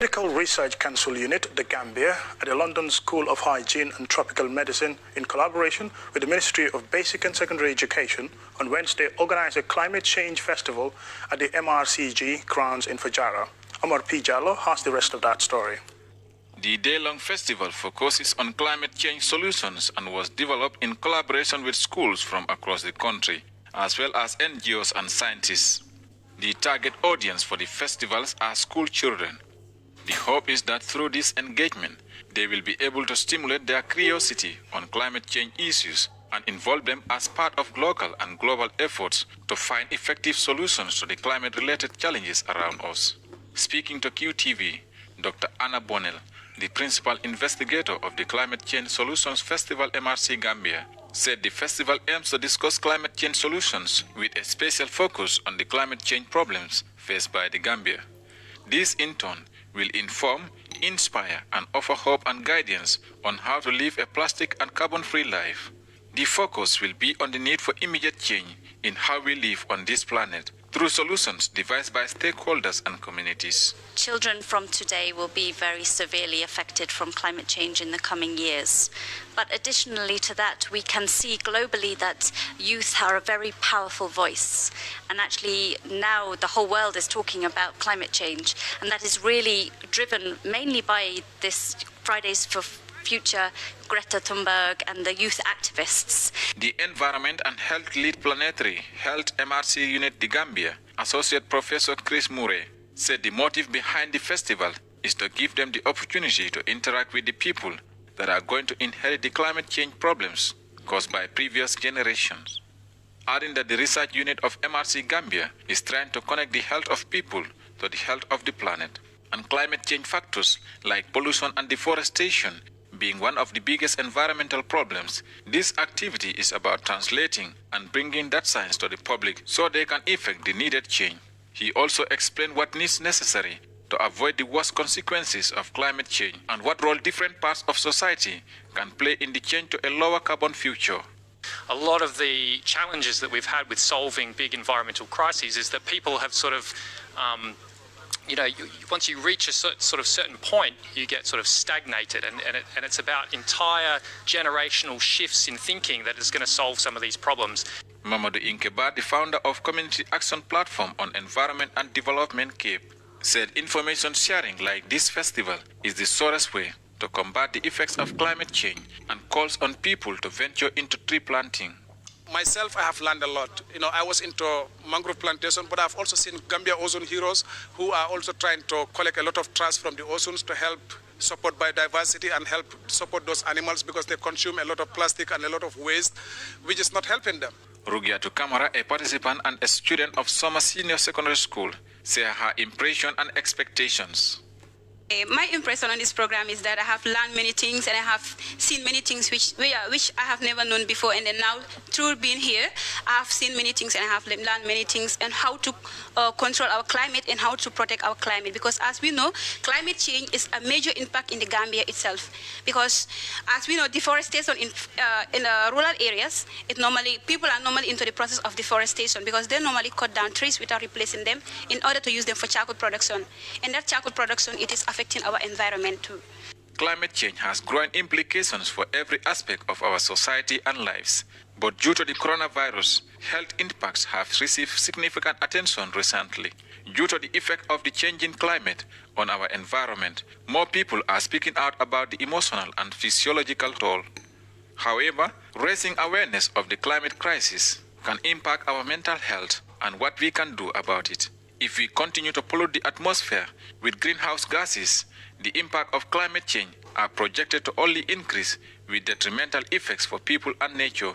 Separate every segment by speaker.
Speaker 1: Medical Research Council Unit, the Gambia, at the London School of Hygiene and Tropical Medicine, in collaboration with the Ministry of Basic and Secondary Education, on Wednesday organized a climate change festival at the MRCG grounds in Fajara. Omar P. Jallo has the rest of that story.
Speaker 2: The day-long festival focuses on climate change solutions and was developed in collaboration with schools from across the country, as well as NGOs and scientists. The target audience for the festivals are school children. The hope is that through this engagement, they will be able to stimulate their curiosity on climate change issues and involve them as part of local and global efforts to find effective solutions to the climate-related challenges around us. Speaking to QTV, Dr. Anna Bonnell, the principal investigator of the Climate Change Solutions Festival MRC Gambia, said the festival aims to discuss climate change solutions with a special focus on the climate change problems faced by the Gambia. This, in turn, will inform, inspire, and offer hope and guidance on how to live a plastic and carbon-free life. The focus will be on the need for immediate change in how we live on this planet through solutions devised by stakeholders and communities.
Speaker 3: Children from today will be very severely affected from climate change in the coming years. But additionally to that, we can see globally that youth are a very powerful voice. And actually now the whole world is talking about climate change. And that is really driven mainly by this Fridays for Future, Greta Thunberg and the youth activists.
Speaker 2: The Environment and Health Lead Planetary Health MRC Unit the Gambia, Associate Professor Chris Murray, said the motive behind the festival is to give them the opportunity to interact with the people that are going to inherit the climate change problems caused by previous generations. Adding that the research unit of MRC Gambia is trying to connect the health of people to the health of the planet, and climate change factors like pollution and deforestation being one of the biggest environmental problems, this activity is about translating and bringing that science to the public so they can effect the needed change. He also explained what needs necessary to avoid the worst consequences of climate change and what role different parts of society can play in the change to a lower carbon future.
Speaker 4: A lot of the challenges that we've had with solving big environmental crises is that people have sort of once you reach a sort of certain point, you get sort of stagnated, and it's about entire generational shifts in thinking that is going to solve some of these problems.
Speaker 2: Mamadou Inkeba, the founder of Community Action Platform on Environment and Development CAPE, said information sharing like this festival is the surest way to combat the effects of climate change and calls on people to venture into tree planting.
Speaker 5: Myself, I have learned a lot. I was into mangrove plantation, but I've also seen Gambia ozone heroes who are also trying to collect a lot of trash from the ozones to help support biodiversity and help support those animals because they consume a lot of plastic and a lot of waste, which is not helping them.
Speaker 2: Rugiatu Kamara, a participant and a student of Summer Senior Secondary School, shared her impression and expectations.
Speaker 6: My impression on this program is that I have learned many things and I have seen many things which I have never known before, and then now through being here I have seen many things and I have learned many things and how to control our climate and how to protect our climate, because as we know, climate change is a major impact in the Gambia itself, because as we know, deforestation in rural areas, people are normally into the process of deforestation because they normally cut down trees without replacing them in order to use them for charcoal production, and that charcoal production, it is affecting our environment too.
Speaker 2: Climate change has growing implications for every aspect of our society and lives. But due to the coronavirus, health impacts have received significant attention recently. Due to the effect of the changing climate on our environment, more people are speaking out about the emotional and physiological toll. However, raising awareness of the climate crisis can impact our mental health and what we can do about it. If we continue to pollute the atmosphere with greenhouse gases, the impact of climate change are projected to only increase with detrimental effects for people and nature.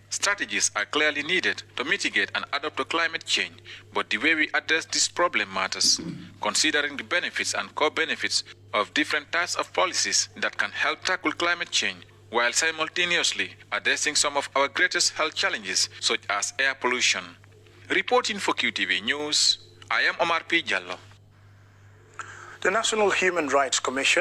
Speaker 2: Strategies are clearly needed to mitigate and adapt to climate change, but the way we address this problem matters, considering the benefits and co-benefits of different types of policies that can help tackle climate change, while simultaneously addressing some of our greatest health challenges, such as air pollution. Reporting for QTV News, I am Omar P. Jallo.
Speaker 1: The National Human Rights Commission